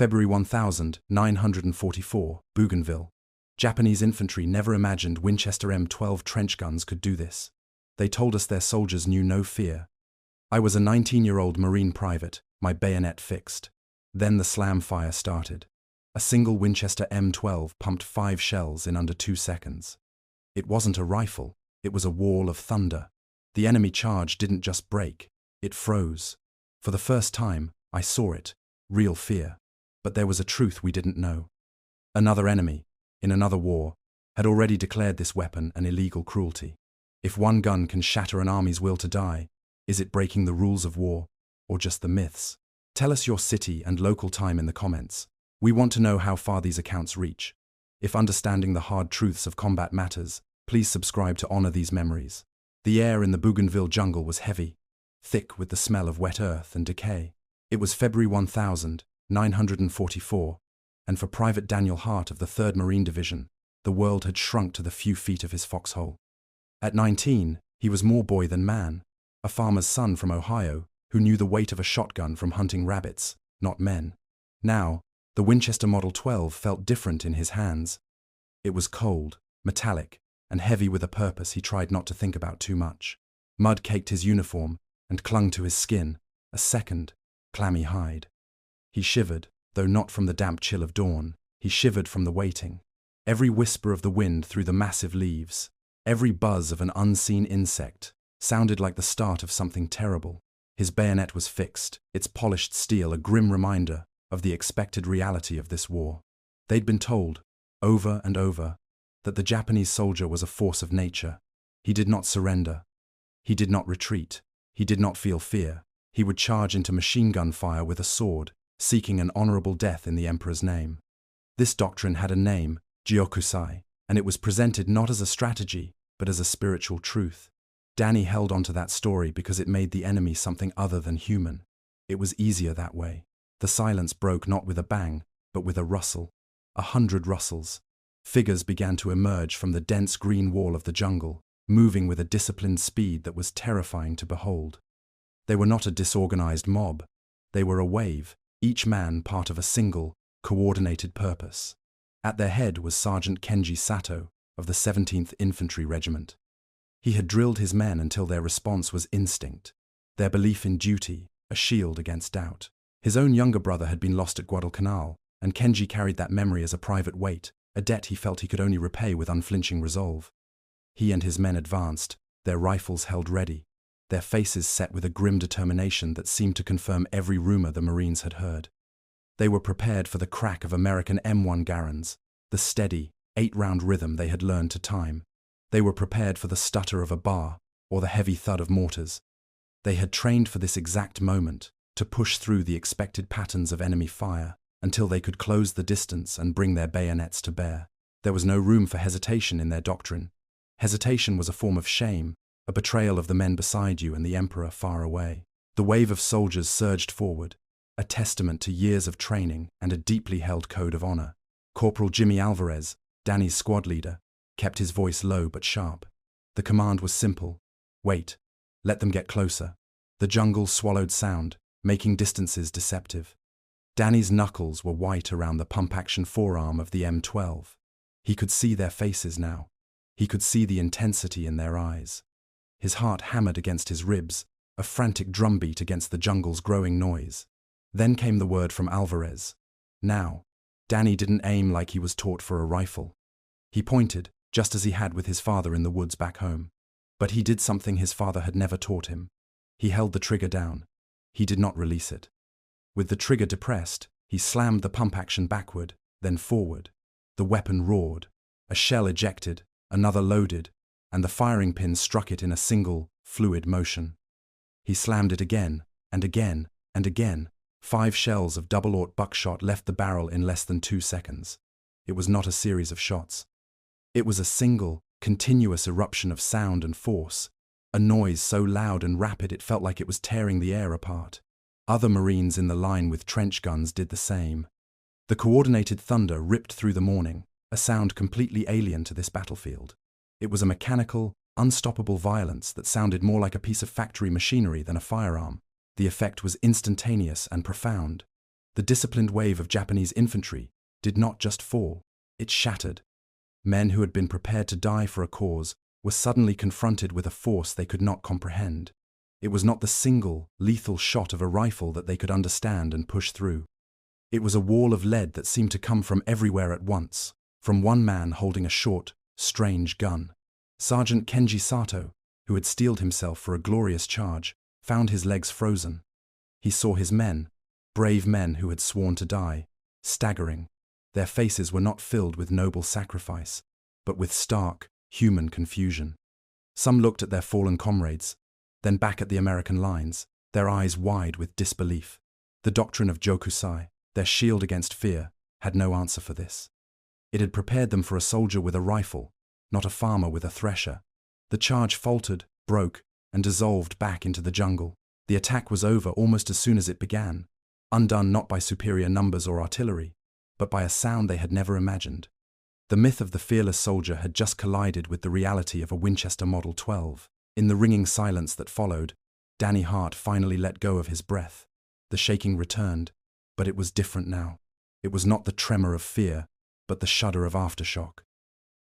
February 1944, Bougainville. Japanese infantry never imagined Winchester M12 trench guns could do this. They told us their soldiers knew no fear. I was a 19-year-old Marine private, my bayonet fixed. Then the slam fire started. A single Winchester M12 pumped 5 shells in under 2 seconds. It wasn't a rifle, it was a wall of thunder. The enemy charge didn't just break, it froze. For the first time, I saw it, real fear. But there was a truth we didn't know. Another enemy, in another war, had already declared this weapon an illegal cruelty. If one gun can shatter an army's will to die, is it breaking the rules of war, or just the myths? Tell us your city and local time in the comments. We want to know how far these accounts reach. If understanding the hard truths of combat matters, please subscribe to honor these memories. The air in the Bougainville jungle was heavy, thick with the smell of wet earth and decay. It was February 1944, and for Private Daniel Hart of the 3rd Marine Division, the world had shrunk to the few feet of his foxhole. At 19, he was more boy than man, a farmer's son from Ohio who knew the weight of a shotgun from hunting rabbits, not men. Now, the Winchester Model 12 felt different in his hands. It was cold, metallic, and heavy with a purpose he tried not to think about too much. Mud caked his uniform and clung to his skin, a second, clammy hide. He shivered, though not from the damp chill of dawn. He shivered from the waiting. Every whisper of the wind through the massive leaves, every buzz of an unseen insect, sounded like the start of something terrible. His bayonet was fixed, its polished steel a grim reminder of the expected reality of this war. They'd been told, over and over, that the Japanese soldier was a force of nature. He did not surrender. He did not retreat. He did not feel fear. He would charge into machine gun fire with a sword, seeking an honorable death in the emperor's name. This doctrine had a name, Gyokusai, and it was presented not as a strategy, but as a spiritual truth. Danny held onto that story because it made the enemy something other than human. It was easier that way. The silence broke not with a bang, but with a rustle. 100 rustles. Figures began to emerge from the dense green wall of the jungle, moving with a disciplined speed that was terrifying to behold. They were not a disorganized mob. They were a wave, each man part of a single, coordinated purpose. At their head was Sergeant Kenji Sato of the 17th Infantry Regiment. He had drilled his men until their response was instinct, their belief in duty, a shield against doubt. His own younger brother had been lost at Guadalcanal, and Kenji carried that memory as a private weight, a debt he felt he could only repay with unflinching resolve. He and his men advanced, their rifles held ready, their faces set with a grim determination that seemed to confirm every rumor the Marines had heard. They were prepared for the crack of American M1 Garand's, the steady, 8-round rhythm they had learned to time. They were prepared for the stutter of a bar or the heavy thud of mortars. They had trained for this exact moment, to push through the expected patterns of enemy fire until they could close the distance and bring their bayonets to bear. There was no room for hesitation in their doctrine. Hesitation was a form of shame, a betrayal of the men beside you and the emperor far away. The wave of soldiers surged forward, a testament to years of training and a deeply held code of honor. Corporal Jimmy Alvarez, Danny's squad leader, kept his voice low but sharp. The command was simple. Wait. Let them get closer. The jungle swallowed sound, making distances deceptive. Danny's knuckles were white around the pump-action forearm of the M12. He could see their faces now. He could see the intensity in their eyes. His heart hammered against his ribs, a frantic drumbeat against the jungle's growing noise. Then came the word from Alvarez. Now. Danny didn't aim like he was taught for a rifle. He pointed, just as he had with his father in the woods back home. But he did something his father had never taught him. He held the trigger down. He did not release it. With the trigger depressed, he slammed the pump action backward, then forward. The weapon roared. A shell ejected, another loaded, and the firing pin struck it in a single, fluid motion. He slammed it again, and again, and again. 5 shells of double-aught buckshot left the barrel in less than 2 seconds. It was not a series of shots. It was a single, continuous eruption of sound and force, a noise so loud and rapid it felt like it was tearing the air apart. Other Marines in the line with trench guns did the same. The coordinated thunder ripped through the morning, a sound completely alien to this battlefield. It was a mechanical, unstoppable violence that sounded more like a piece of factory machinery than a firearm. The effect was instantaneous and profound. The disciplined wave of Japanese infantry did not just fall, it shattered. Men who had been prepared to die for a cause were suddenly confronted with a force they could not comprehend. It was not the single, lethal shot of a rifle that they could understand and push through. It was a wall of lead that seemed to come from everywhere at once, from one man holding a short, strange gun. Sergeant Kenji Sato, who had steeled himself for a glorious charge, found his legs frozen. He saw his men, brave men who had sworn to die, staggering. Their faces were not filled with noble sacrifice, but with stark, human confusion. Some looked at their fallen comrades, then back at the American lines, their eyes wide with disbelief. The doctrine of Jokusai, their shield against fear, had no answer for this. It had prepared them for a soldier with a rifle, not a farmer with a thresher. The charge faltered, broke, and dissolved back into the jungle. The attack was over almost as soon as it began, undone not by superior numbers or artillery, but by a sound they had never imagined. The myth of the fearless soldier had just collided with the reality of a Winchester M12. In the ringing silence that followed, Danny Hart finally let go of his breath. The shaking returned, but it was different now. It was not the tremor of fear, but the shudder of aftershock.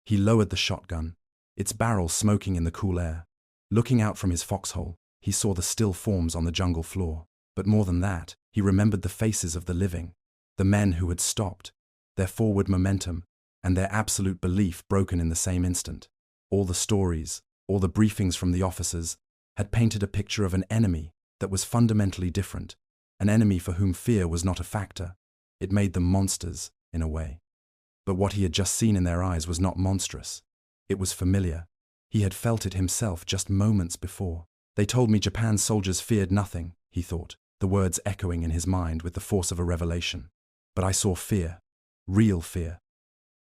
He lowered the shotgun, its barrel smoking in the cool air. Looking out from his foxhole, he saw the still forms on the jungle floor. But more than that, he remembered the faces of the living, the men who had stopped, their forward momentum, and their absolute belief broken in the same instant. All the stories, all the briefings from the officers, had painted a picture of an enemy that was fundamentally different, an enemy for whom fear was not a factor. It made them monsters, in a way. But what he had just seen in their eyes was not monstrous. It was familiar. He had felt it himself just moments before. They told me Japan's soldiers feared nothing, he thought, the words echoing in his mind with the force of a revelation. But I saw fear, real fear.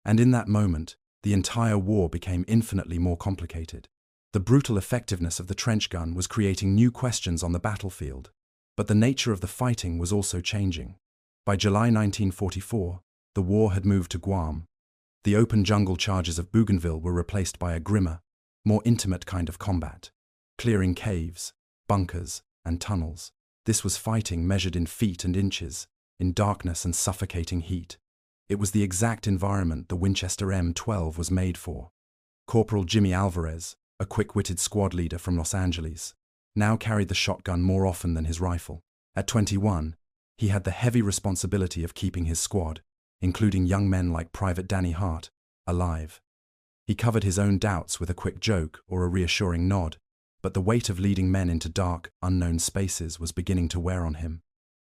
And in that moment, the entire war became infinitely more complicated. The brutal effectiveness of the trench gun was creating new questions on the battlefield, but the nature of the fighting was also changing. By July 1944, the war had moved to Guam. The open jungle charges of Bougainville were replaced by a grimmer, more intimate kind of combat, clearing caves, bunkers, and tunnels. This was fighting measured in feet and inches, in darkness and suffocating heat. It was the exact environment the Winchester M12 was made for. Corporal Jimmy Alvarez, a quick-witted squad leader from Los Angeles, now carried the shotgun more often than his rifle. At 21, he had the heavy responsibility of keeping his squad, including young men like Private Danny Hart, alive. He covered his own doubts with a quick joke or a reassuring nod, but the weight of leading men into dark, unknown spaces was beginning to wear on him.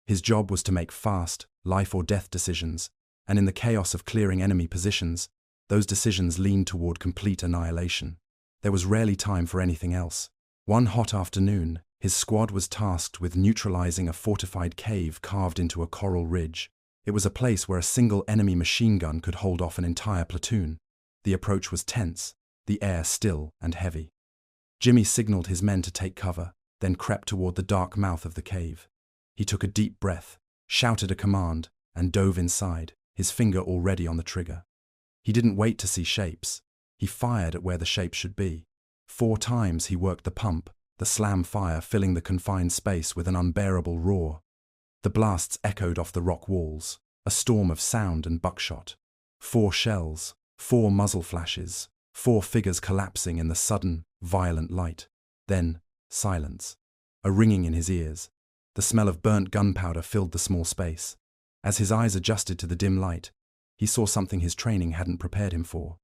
His job was to make fast, life-or-death decisions, and in the chaos of clearing enemy positions, those decisions leaned toward complete annihilation. There was rarely time for anything else. One hot afternoon, his squad was tasked with neutralizing a fortified cave carved into a coral ridge. It was a place where a single enemy machine gun could hold off an entire platoon. The approach was tense, the air still and heavy. Jimmy signaled his men to take cover, then crept toward the dark mouth of the cave. He took a deep breath, shouted a command, and dove inside, his finger already on the trigger. He didn't wait to see shapes. He fired at where the shape should be. 4 times he worked the pump, the slam fire filling the confined space with an unbearable roar. The blasts echoed off the rock walls, a storm of sound and buckshot. 4 shells, 4 muzzle flashes, 4 figures collapsing in the sudden, violent light. Then, silence. A ringing in his ears. The smell of burnt gunpowder filled the small space. As his eyes adjusted to the dim light, he saw something his training hadn't prepared him for.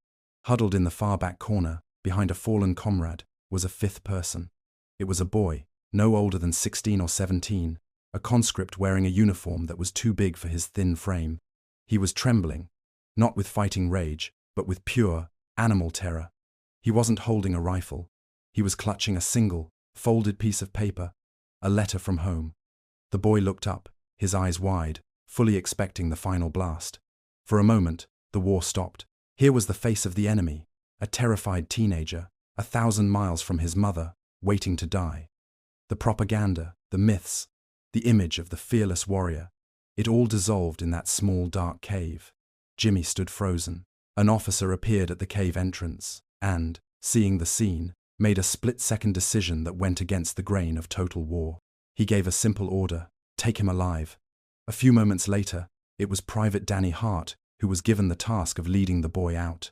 Huddled in the far back corner, behind a fallen comrade, was a 5th person. It was a boy, no older than 16 or 17, a conscript wearing a uniform that was too big for his thin frame. He was trembling, not with fighting rage, but with pure, animal terror. He wasn't holding a rifle. He was clutching a single, folded piece of paper, a letter from home. The boy looked up, his eyes wide, fully expecting the final blast. For a moment, the war stopped. Here was the face of the enemy, a terrified teenager, 1,000 miles from his mother, waiting to die. The propaganda, the myths, the image of the fearless warrior, it all dissolved in that small dark cave. Jimmy stood frozen. An officer appeared at the cave entrance and, seeing the scene, made a split-second decision that went against the grain of total war. He gave a simple order: take him alive. A few moments later, it was Private Danny Hart who was given the task of leading the boy out.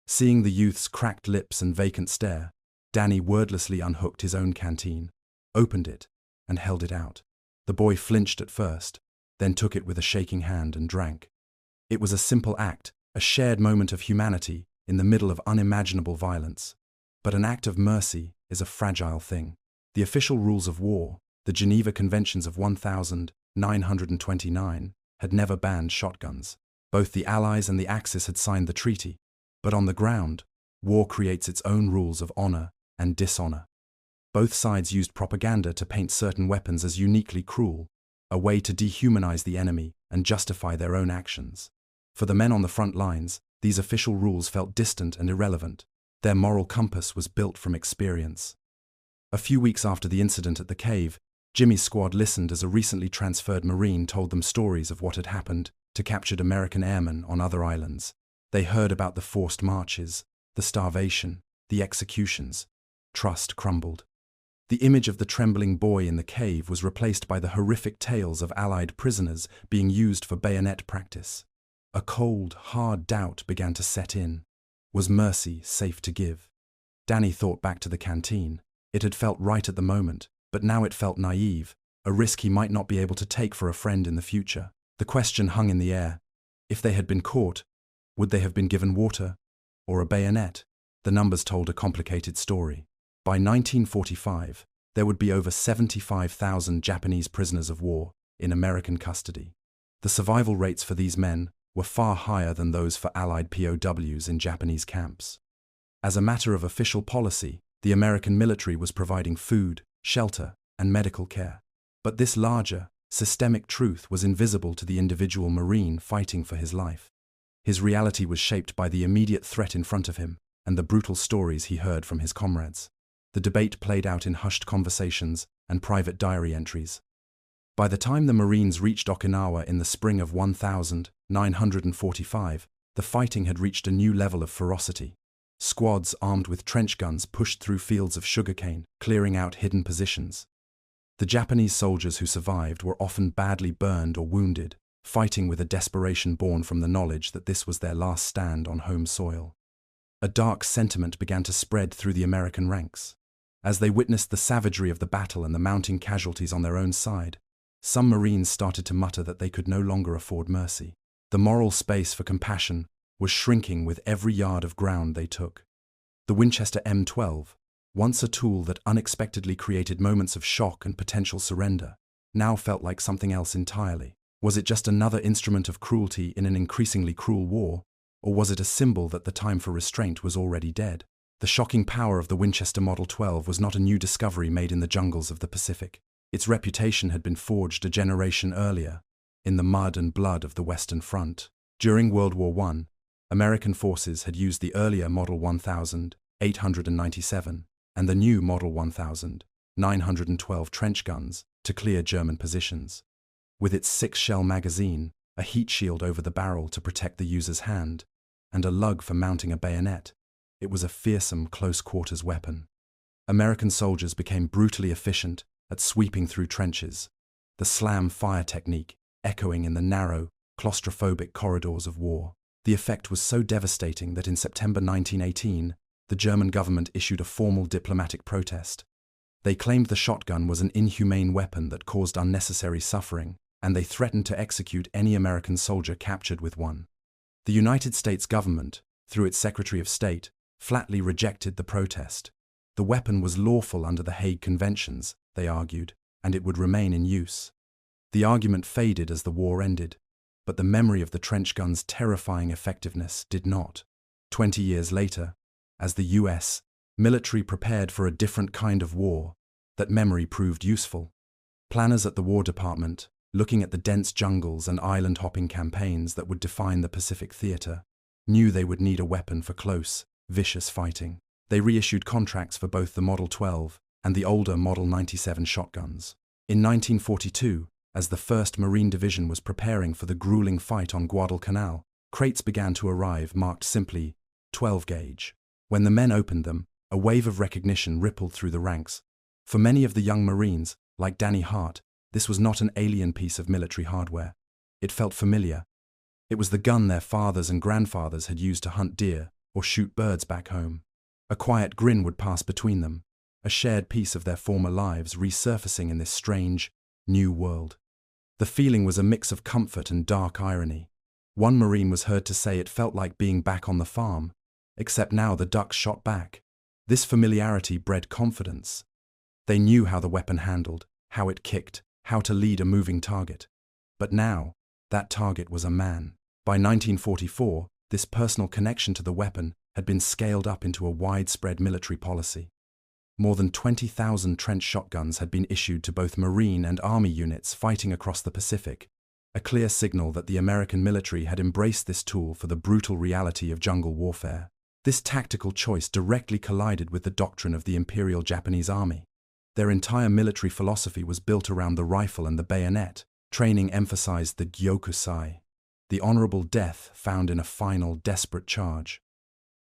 Seeing the youth's cracked lips and vacant stare, Danny wordlessly unhooked his own canteen, opened it, and held it out. The boy flinched at first, then took it with a shaking hand and drank. It was a simple act, a shared moment of humanity in the middle of unimaginable violence. But an act of mercy is a fragile thing. The official rules of war, the Geneva Conventions of 1929, had never banned shotguns. Both the Allies and the Axis had signed the treaty. But on the ground, war creates its own rules of honor and dishonor. Both sides used propaganda to paint certain weapons as uniquely cruel, a way to dehumanize the enemy and justify their own actions. For the men on the front lines, these official rules felt distant and irrelevant. Their moral compass was built from experience. A few weeks after the incident at the cave, Jimmy's squad listened as a recently transferred Marine told them stories of what had happened to captured American airmen on other islands. They heard about the forced marches, the starvation, the executions. Trust crumbled. The image of the trembling boy in the cave was replaced by the horrific tales of Allied prisoners being used for bayonet practice. A cold, hard doubt began to set in. Was mercy safe to give? Danny thought back to the canteen. It had felt right at the moment, but now it felt naive, a risk he might not be able to take for a friend in the future. The question hung in the air. If they had been caught, would they have been given water or a bayonet? The numbers told a complicated story. By 1945, there would be over 75,000 Japanese prisoners of war in American custody. The survival rates for these men were far higher than those for Allied POWs in Japanese camps. As a matter of official policy, the American military was providing food, shelter, and medical care. But this larger, systemic truth was invisible to the individual Marine fighting for his life. His reality was shaped by the immediate threat in front of him and the brutal stories he heard from his comrades. The debate played out in hushed conversations and private diary entries. By the time the Marines reached Okinawa in the spring of 1945, the fighting had reached a new level of ferocity. Squads armed with trench guns pushed through fields of sugarcane, clearing out hidden positions. The Japanese soldiers who survived were often badly burned or wounded, fighting with a desperation born from the knowledge that this was their last stand on home soil. A dark sentiment began to spread through the American ranks. As they witnessed the savagery of the battle and the mounting casualties on their own side, some Marines started to mutter that they could no longer afford mercy. The moral space for compassion was shrinking with every yard of ground they took. The Winchester M12, once a tool that unexpectedly created moments of shock and potential surrender, now felt like something else entirely. Was it just another instrument of cruelty in an increasingly cruel war, or was it a symbol that the time for restraint was already dead? The shocking power of the Winchester Model 12 was not a new discovery made in the jungles of the Pacific. Its reputation had been forged a generation earlier, in the mud and blood of the Western Front. During World War I, American forces had used the earlier Model 1897 and the new Model 1912 trench guns to clear German positions. With its 6-shell magazine, a heat shield over the barrel to protect the user's hand, and a lug for mounting a bayonet, it was a fearsome close-quarters weapon. American soldiers became brutally efficient at sweeping through trenches, the slam fire technique echoing in the narrow, claustrophobic corridors of war. The effect was so devastating that in September 1918, the German government issued a formal diplomatic protest. They claimed the shotgun was an inhumane weapon that caused unnecessary suffering, and they threatened to execute any American soldier captured with one. The United States government, through its Secretary of State, flatly rejected the protest. The weapon was lawful under the Hague Conventions, they argued, and it would remain in use. The argument faded as the war ended, but the memory of the trench gun's terrifying effectiveness did not. 20 years later, as the U.S. military prepared for a different kind of war, that memory proved useful. Planners at the War Department, looking at the dense jungles and island-hopping campaigns that would define the Pacific theater, knew they would need a weapon for close, vicious fighting. They reissued contracts for both the Model 12 and the older Model 97 shotguns. In 1942, as the 1st Marine Division was preparing for the grueling fight on Guadalcanal, crates began to arrive marked simply 12 gauge. When the men opened them, a wave of recognition rippled through the ranks. For many of the young Marines, like Danny Hart, This was not an alien piece of military hardware. It felt familiar. It was the gun their fathers and grandfathers had used to hunt deer or shoot birds back home. A quiet grin would pass between them, a shared piece of their former lives resurfacing in this strange, new world. The feeling was a mix of comfort and dark irony. One Marine was heard to say it felt like being back on the farm, except now the ducks shot back. This familiarity bred confidence. They knew how the weapon handled, how it kicked, how to lead a moving target. But now, that target was a man. By 1944, this personal connection to the weapon had been scaled up into a widespread military policy. More than 20,000 trench shotguns had been issued to both Marine and Army units fighting across the Pacific, a clear signal that the American military had embraced this tool for the brutal reality of jungle warfare. This tactical choice directly collided with the doctrine of the Imperial Japanese Army. Their entire military philosophy was built around the rifle and the bayonet. Training emphasized the gyokusai, the honorable death found in a final, desperate charge.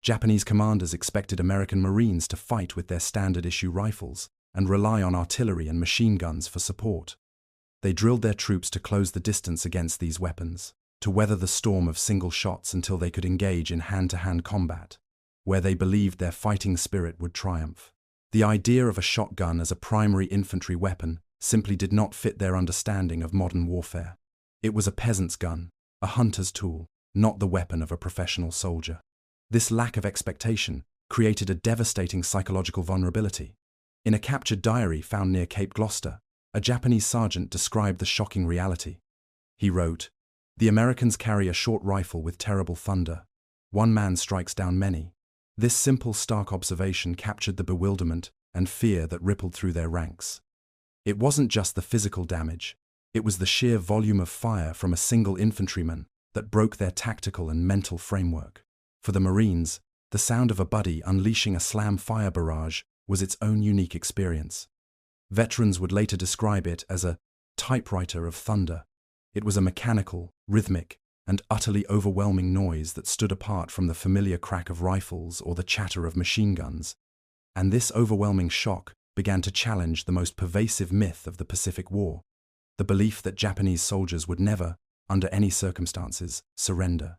Japanese commanders expected American Marines to fight with their standard-issue rifles and rely on artillery and machine guns for support. They drilled their troops to close the distance against these weapons, to weather the storm of single shots until they could engage in hand-to-hand combat, where they believed their fighting spirit would triumph. The idea of a shotgun as a primary infantry weapon simply did not fit their understanding of modern warfare. It was a peasant's gun, a hunter's tool, not the weapon of a professional soldier. This lack of expectation created a devastating psychological vulnerability. In a captured diary found near Cape Gloucester, a Japanese sergeant described the shocking reality. He wrote, "The Americans carry a short rifle with terrible thunder. One man strikes down many." This simple, stark observation captured the bewilderment and fear that rippled through their ranks. It wasn't just the physical damage, it was the sheer volume of fire from a single infantryman that broke their tactical and mental framework. For the Marines, the sound of a buddy unleashing a slam fire barrage was its own unique experience. Veterans would later describe it as a typewriter of thunder. It was a mechanical, rhythmic, and utterly overwhelming noise that stood apart from the familiar crack of rifles or the chatter of machine guns. And this overwhelming shock began to challenge the most pervasive myth of the Pacific War, the belief that Japanese soldiers would never, under any circumstances, surrender.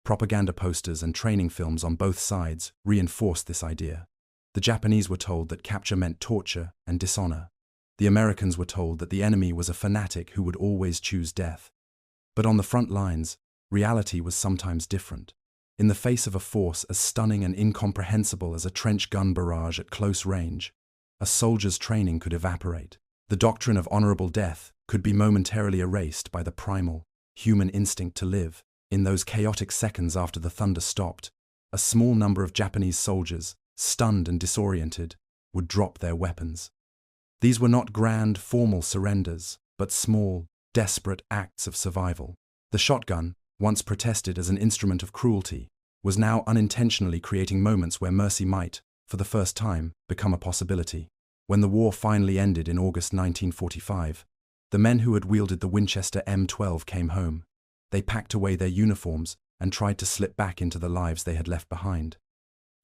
Propaganda posters and training films on both sides reinforced this idea. The Japanese were told that capture meant torture and dishonor. The Americans were told that the enemy was a fanatic who would always choose death. But on the front lines, reality was sometimes different. In the face of a force as stunning and incomprehensible as a trench gun barrage at close range, a soldier's training could evaporate. The doctrine of honorable death could be momentarily erased by the primal, human instinct to live. In those chaotic seconds after the thunder stopped, a small number of Japanese soldiers, stunned and disoriented, would drop their weapons. These were not grand, formal surrenders, but small, desperate acts of survival. The shotgun, once protested as an instrument of cruelty, was now unintentionally creating moments where mercy might, for the first time, become a possibility. When the war finally ended in August 1945, the men who had wielded the Winchester M12 came home. They packed away their uniforms and tried to slip back into the lives they had left behind.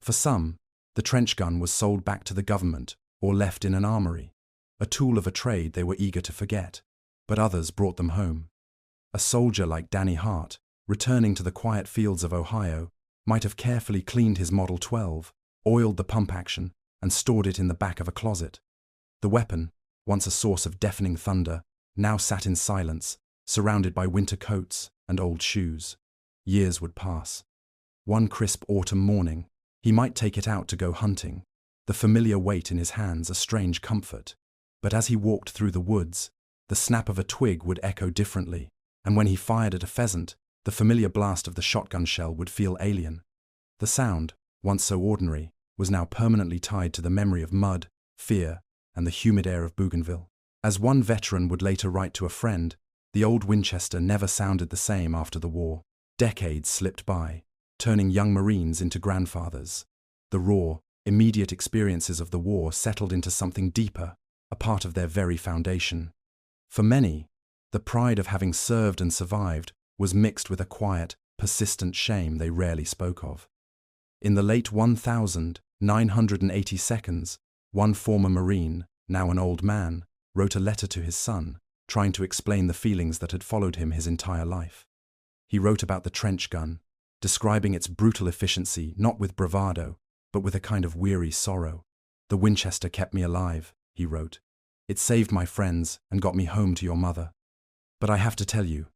For some, the trench gun was sold back to the government or left in an armory, a tool of a trade they were eager to forget, but others brought them home. A soldier like Danny Hart, returning to the quiet fields of Ohio, might have carefully cleaned his Model 12, oiled the pump action, and stored it in the back of a closet. The weapon, once a source of deafening thunder, now sat in silence, surrounded by winter coats and old shoes. Years would pass. One crisp autumn morning, he might take it out to go hunting, the familiar weight in his hands a strange comfort. But as he walked through the woods, the snap of a twig would echo differently, and when he fired at a pheasant, the familiar blast of the shotgun shell would feel alien. The sound, once so ordinary, was now permanently tied to the memory of mud, fear, and the humid air of Bougainville. As one veteran would later write to a friend, the old Winchester never sounded the same after the war. Decades slipped by, turning young Marines into grandfathers. The raw, immediate experiences of the war settled into something deeper, a part of their very foundation. For many, the pride of having served and survived was mixed with a quiet, persistent shame they rarely spoke of. In the late 1982, one former Marine, now an old man, wrote a letter to his son, trying to explain the feelings that had followed him his entire life. He wrote about the trench gun, describing its brutal efficiency not with bravado, but with a kind of weary sorrow. "The Winchester kept me alive," he wrote. "It saved my friends and got me home to your mother. But I have to tell you,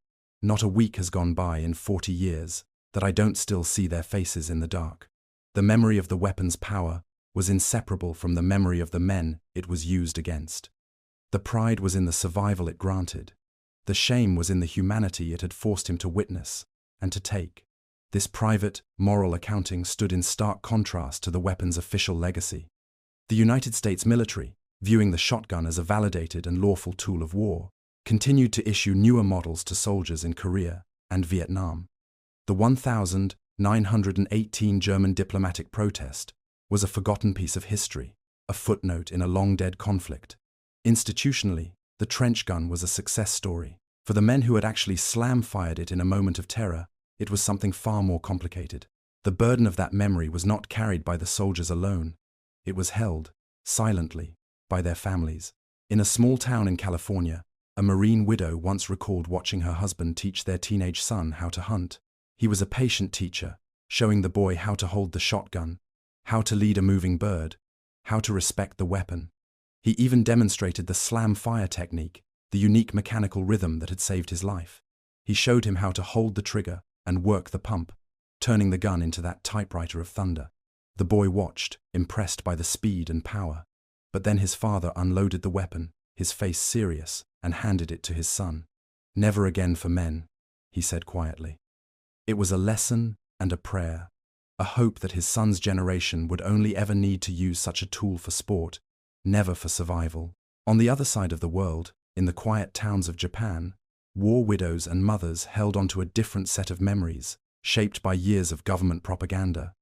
not a week has gone by in 40 years that I don't still see their faces in the dark." The memory of the weapon's power was inseparable from the memory of the men it was used against. The pride was in the survival it granted. The shame was in the humanity it had forced him to witness and to take. This private, moral accounting stood in stark contrast to the weapon's official legacy. The United States military, viewing the shotgun as a validated and lawful tool of war, continued to issue newer models to soldiers in Korea and Vietnam. The 1918 German diplomatic protest was a forgotten piece of history, a footnote in a long-dead conflict. Institutionally, the trench gun was a success story. For the men who had actually slam-fired it in a moment of terror, it was something far more complicated. The burden of that memory was not carried by the soldiers alone. It was held, silently, by their families. In a small town in California, a Marine widow once recalled watching her husband teach their teenage son how to hunt. He was a patient teacher, showing the boy how to hold the shotgun, how to lead a moving bird, how to respect the weapon. He even demonstrated the slam-fire technique, the unique mechanical rhythm that had saved his life. He showed him how to hold the trigger and work the pump, turning the gun into that typewriter of thunder. The boy watched, impressed by the speed and power. But then his father unloaded the weapon, his face serious, and handed it to his son. "Never again for men," he said quietly. It was a lesson and a prayer, a hope that his son's generation would only ever need to use such a tool for sport, never for survival. On the other side of the world, in the quiet towns of Japan, war widows and mothers held onto a different set of memories, shaped by years of government propaganda.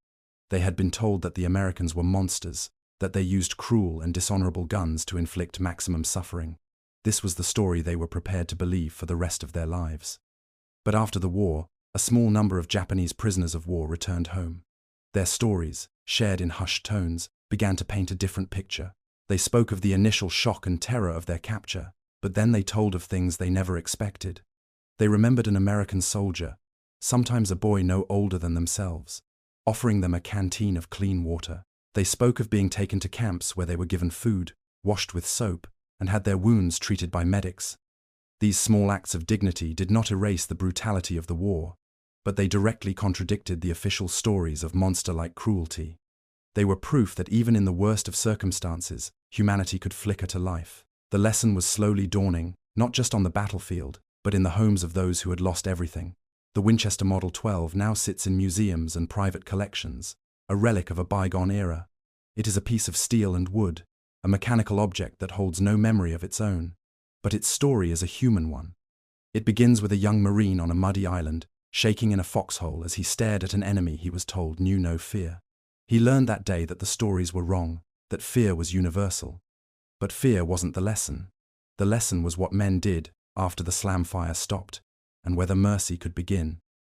They had been told that the Americans were monsters, that they used cruel and dishonorable guns to inflict maximum suffering. This was the story they were prepared to believe for the rest of their lives. But after the war, a small number of Japanese prisoners of war returned home. Their stories, shared in hushed tones, began to paint a different picture. They spoke of the initial shock and terror of their capture, but then they told of things they never expected. They remembered an American soldier, sometimes a boy no older than themselves, offering them a canteen of clean water. They spoke of being taken to camps where they were given food, washed with soap, and had their wounds treated by medics. These small acts of dignity did not erase the brutality of the war, but they directly contradicted the official stories of monster-like cruelty. They were proof that even in the worst of circumstances, humanity could flicker to life. The lesson was slowly dawning, not just on the battlefield, but in the homes of those who had lost everything. The Winchester Model 12 now sits in museums and private collections, a relic of a bygone era. It is a piece of steel and wood, a mechanical object that holds no memory of its own. But its story is a human one. It begins with a young Marine on a muddy island, shaking in a foxhole as he stared at an enemy he was told knew no fear. He learned that day that the stories were wrong, that fear was universal. But fear wasn't the lesson. The lesson was what men did after the slam fire stopped, and whether mercy could begin.